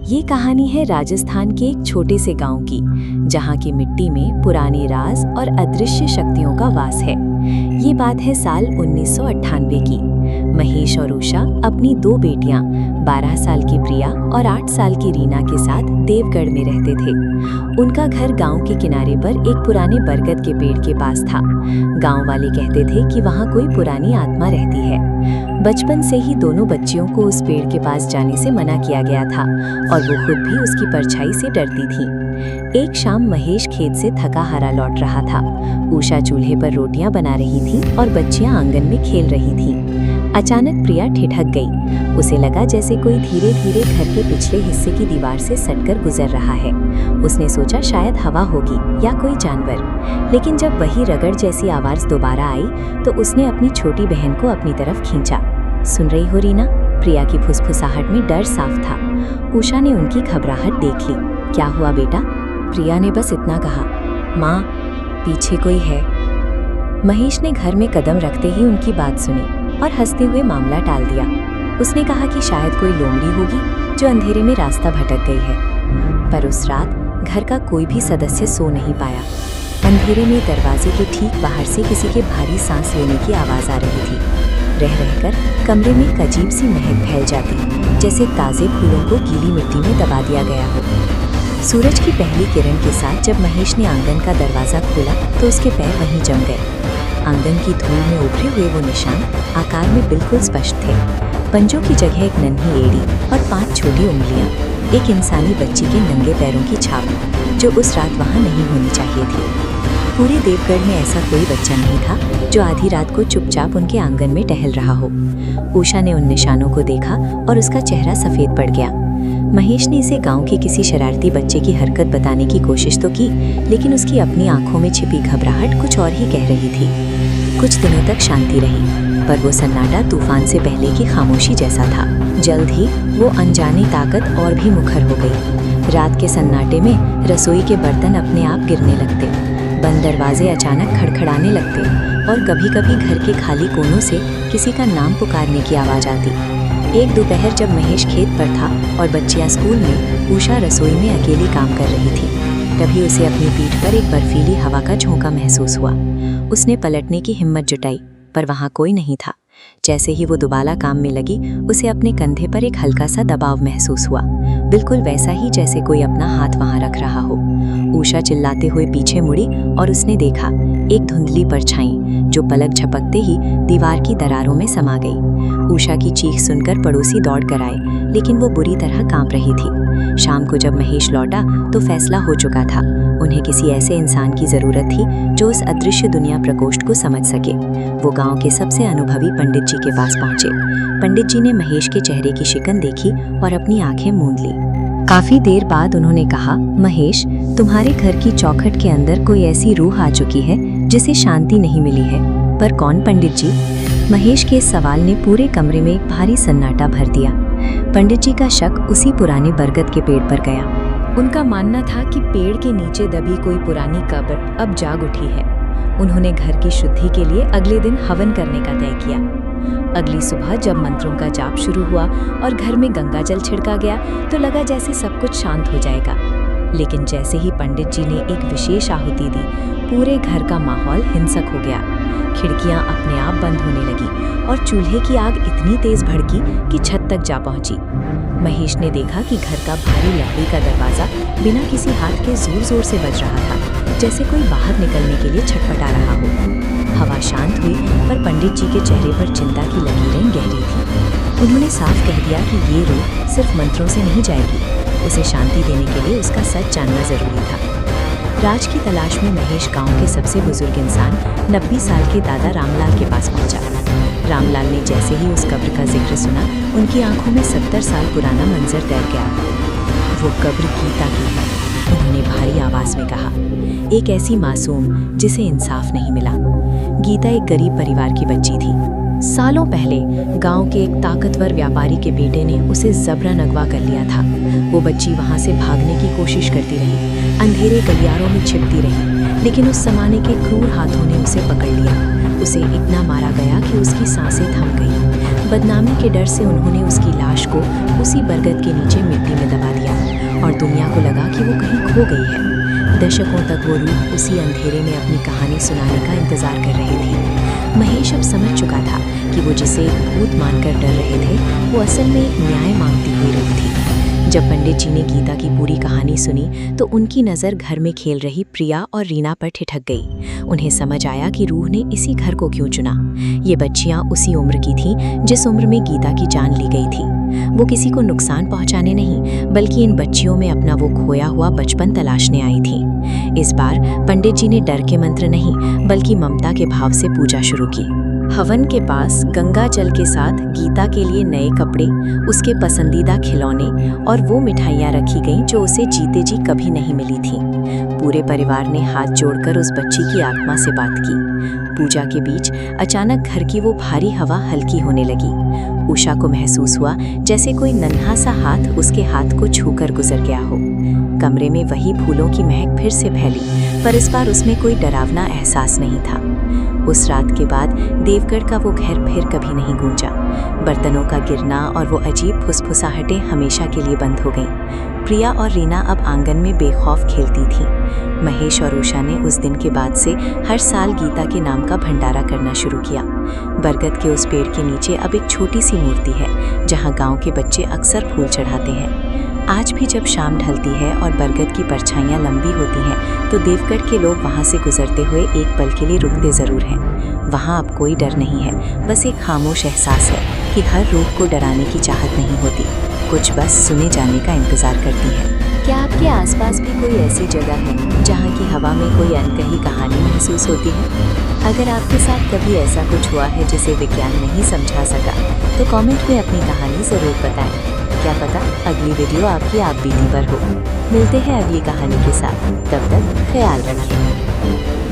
ये कहानी है राजस्थान के एक छोटे से गांव की, जहां की मिट्टी में पुराने राज और अदृश्य शक्तियों का वास है। ये बात है साल 1998 की। महेश और उषा अपनी दो बेटियां 12 साल की प्रिया और 8 साल की रीना के साथ देवगढ़ में रहते थे। उनका घर गांव के किनारे पर एक पुराने बरगद के पेड़ के पास था। गांव वाले कहते थे कि वहां कोई पुरानी आत्मा रहती है। बचपन से ही दोनों बच्चियों को उस पेड़ के पास जाने से मना किया गया था और वो खुद भी उसकी परछाई से डरती थी। एक शाम महेश खेत से थका हारा लौट रहा था। उषा चूल्हे पर रोटियां बना रही थी और बच्चियां आंगन में खेल रही थीं। अचानक प्रिया ठिठक गई। उसे लगा जैसे कोई धीरे धीरे घर के पिछले हिस्से की दीवार से सटकर गुजर रहा है। उसने सोचा शायद हवा होगी या कोई जानवर, लेकिन जब वही रगड़ जैसी आवाज दोबारा आई तो उसने अपनी छोटी बहन को अपनी तरफ खींचा। सुन रही हो रीना? प्रिया की फुसफुसाहट में डर साफ था। उषा ने उनकी घबराहट देख ली। क्या हुआ बेटा? प्रिया ने बस इतना कहा, माँ पीछे कोई है। महेश ने घर में कदम रखते ही उनकी बात सुनी और हंसते हुए मामला टाल दिया। उसने कहा कि शायद कोई लोमड़ी होगी जो अंधेरे में रास्ता भटक गई है। पर उस रात घर का कोई भी सदस्य सो नहीं पाया। अंधेरे में दरवाजे के ठीक बाहर से किसी के भारी सांस लेने की आवाज आ रही थी। रह रहकर कमरे में एक अजीब सी महक फैल जाती, जैसे ताजे फूलों को गीली मिट्टी में दबा दिया गया हो। सूरज की पहली किरण के साथ जब महेश ने आंगन का दरवाजा खोला तो उसके पैर वहीं जम गए। आंगन की धूल में उभरे हुए वो निशान आकार में बिल्कुल स्पष्ट थे। पंजों की जगह एक नन्ही एड़ी और 5 छोटी उंगलियां, एक इंसानी बच्ची के नंगे पैरों की छाप, जो उस रात वहां नहीं होनी चाहिए थी। पूरे देवगढ़ में ऐसा कोई बच्चा नहीं था जो आधी रात को चुपचाप उनके आंगन में टहल रहा हो। उषा ने उन निशानों को देखा और उसका चेहरा सफेद पड़ गया। महेश ने इसे गांव के किसी शरारती बच्चे की हरकत बताने की कोशिश तो की, लेकिन उसकी अपनी आंखों में छिपी घबराहट कुछ और ही कह रही थी। कुछ दिनों तक शांति रही, पर वो सन्नाटा तूफान से पहले की खामोशी जैसा था। जल्द ही वो अनजानी ताकत और भी मुखर हो गई। रात के सन्नाटे में रसोई के बर्तन अपने आप गिरने लगते, बंद दरवाजे अचानक खड़खड़ाने लगते और कभी-कभी घर के खाली कोनों से किसी का नाम पुकारने की आवाज आती। एक दोपहर जब महेश खेत पर था और बच्चियां स्कूल में, उषा रसोई में अकेली काम कर रही थी। तभी उसे अपनी पीठ पर एक बर्फीली हवा का झोंका महसूस हुआ। उसने पलटने की हिम्मत जुटाई, पर वहां कोई नहीं था। जैसे ही वो दोबारा काम में लगी, उसे अपने कंधे पर एक हल्का सा दबाव महसूस हुआ, बिल्कुल वैसा ही जैसे कोई अपना हाथ वहां रख रहा हो। उषा चिल्लाते हुए पीछे मुड़ी और उसने देखा एक धुंधली परछाई जो पलक झपकते ही दीवार की दरारों में समा गई। उषा की चीख सुनकर पड़ोसी दौड़ कर आए, लेकिन वो बुरी तरह कांप रही थी। शाम को जब महेश लौटा तो फैसला हो चुका था। उन्हें किसी ऐसे इंसान की जरूरत थी जो उस अदृश्य दुनिया प्रकोष्ठ को समझ सके। वो गांव के सबसे अनुभवी पंडित जी के पास पहुंचे। पंडित जी ने महेश के चेहरे की शिकन देखी और अपनी आंखें मूंद ली। काफी देर बाद उन्होंने कहा, महेश, तुम्हारे घर की चौखट के अंदर कोई ऐसी रूह आ चुकी है जिसे शांति नहीं मिली है। पर कौन पंडित जी? महेश के इस सवाल ने पूरे कमरे में एक भारी सन्नाटा भर दिया। पंडित जी का शक उसी पुराने बरगद के पेड़ पर गया। उनका मानना था कि पेड़ के नीचे दबी कोई पुरानी कब्र अब जाग उठी है। उन्होंने घर की शुद्धि के लिए अगले दिन हवन करने का तय किया। अगली सुबह जब मंत्रों का जाप शुरू हुआ और घर में गंगा जल छिड़का गया तो लगा जैसे सब कुछ शांत हो जाएगा। लेकिन जैसे ही पंडित जी ने एक विशेष आहुति दी, पूरे घर का माहौल हिंसक हो गया। खिड़कियां अपने आप बंद होने लगी और चूल्हे की आग इतनी तेज भड़की कि छत तक जा पहुंची। महेश ने देखा कि घर का भारी लकड़ी का दरवाजा बिना किसी हाथ के जोर जोर से बज रहा था, जैसे कोई बाहर निकलने के लिए छटपटा रहा हो। हवा शांत हुई, पर पंडित जी के चेहरे पर चिंता की लकीरें गहरी थी। उन्होंने साफ कह दिया कि ये रूह सिर्फ मंत्रों से नहीं जाएगी, उसे शांति देने के लिए उसका सच जानना जरूरी था। राज की तलाश में महेश गांव के सबसे बुजुर्ग इंसान 90 साल के दादा रामलाल के पास पहुंचा। रामलाल ने जैसे ही उस कब्र का जिक्र सुना, उनकी आंखों में 70 साल पुराना मंजर तैर गया। वो कब्र गीता की है, उन्होंने भारी आवाज में कहा। एक ऐसी मासूम जिसे इंसाफ नहीं मिला। गीता एक गरीब परिवार की बच्ची थी। सालों पहले गांव के एक ताकतवर व्यापारी के बेटे ने उसे जबरन अगवा कर लिया था। वो बच्ची वहां से भागने की कोशिश करती रही, अंधेरे गलियारों में छिपती रही, लेकिन उस जमाने के क्रूर हाथों ने उसे पकड़ लिया। उसे इतना मारा गया कि उसकी सांसें थम गईं। बदनामी के डर से उन्होंने उसकी लाश को उसी बरगद के नीचे मिट्टी में दबा दिया। दुनिया को लगा कि वो कहीं खो गई है। दशकों तक वो रूह उसी अंधेरे में अपनी कहानी सुनाने का इंतजार कर रही थी। महेश अब समझ चुका था कि वो जिसे एक भूत मानकर डर रहे थे, वो असल में एक न्याय मांगती हुई रूह थी। जब पंडित जी ने गीता की पूरी कहानी सुनी तो उनकी नज़र घर में खेल रही प्रिया और रीना पर ठिठक गई। उन्हें समझ आया कि रूह ने इसी घर को क्यों चुना। ये बच्चियां उसी उम्र की थीं जिस उम्र में गीता की जान ली गई थी। वो किसी को नुकसान पहुंचाने नहीं, बल्कि इन बच्चियों में अपना वो खोया हुआ बचपन तलाशने आई थीं। इस बार पंडित जी ने डर के मंत्र नहीं, बल्कि ममता के भाव से पूजा शुरू की। हवन के पास गंगा जल के साथ गीता के लिए नए कपड़े, उसके पसंदीदा खिलौने और वो मिठाइयाँ रखी गईं जो उसे जीते जी कभी नहीं मिली थीं। पूरे परिवार ने हाथ जोड़कर उस बच्ची की आत्मा से बात की। पूजा के बीच अचानक घर की वो भारी हवा हल्की होने लगी। उषा को महसूस हुआ जैसे कोई नन्हा सा हाथ उसके हाथ को छूकर गुजर गया हो। कमरे में वही फूलों की महक फिर से फैली, पर इस बार उसमें कोई डरावना एहसास नहीं था। उस रात के बाद देवगढ़ का वो घर फिर कभी नहीं गूंजा। बर्तनों का गिरना और वो अजीब फुसफुसाहटें हमेशा के लिए बंद हो गईं। प्रिया और रीना अब आंगन में बेखौफ खेलती थीं। महेश और उषा ने उस दिन के बाद से हर साल गीता के नाम का भंडारा करना शुरू किया। बरगद के उस पेड़ के नीचे अब एक छोटी सी मूर्ति है, जहाँ गांव के बच्चे अक्सर फूल चढ़ाते हैं। आज भी जब शाम ढलती है और बरगद की परछाइयाँ लंबी होती हैं, तो देवगढ़ के लोग वहाँ से गुजरते हुए एक पल के लिए रुकते ज़रूर हैं। वहाँ अब कोई डर नहीं है, बस एक खामोश एहसास है कि हर रूह को डराने की चाहत नहीं होती, कुछ बस सुने जाने का इंतज़ार करती है। क्या आपके आसपास भी कोई ऐसी जगह है जहाँ की हवा में कोई अनकही कहानी महसूस होती है? अगर आपके साथ कभी ऐसा कुछ हुआ है जिसे विज्ञान नहीं समझा सका, तो कमेंट में अपनी कहानी ज़रूर बताएं। क्या पता अगली वीडियो आपकी आप बीती पर हो। मिलते हैं अगली कहानी के साथ, तब तक ख्याल रखिए।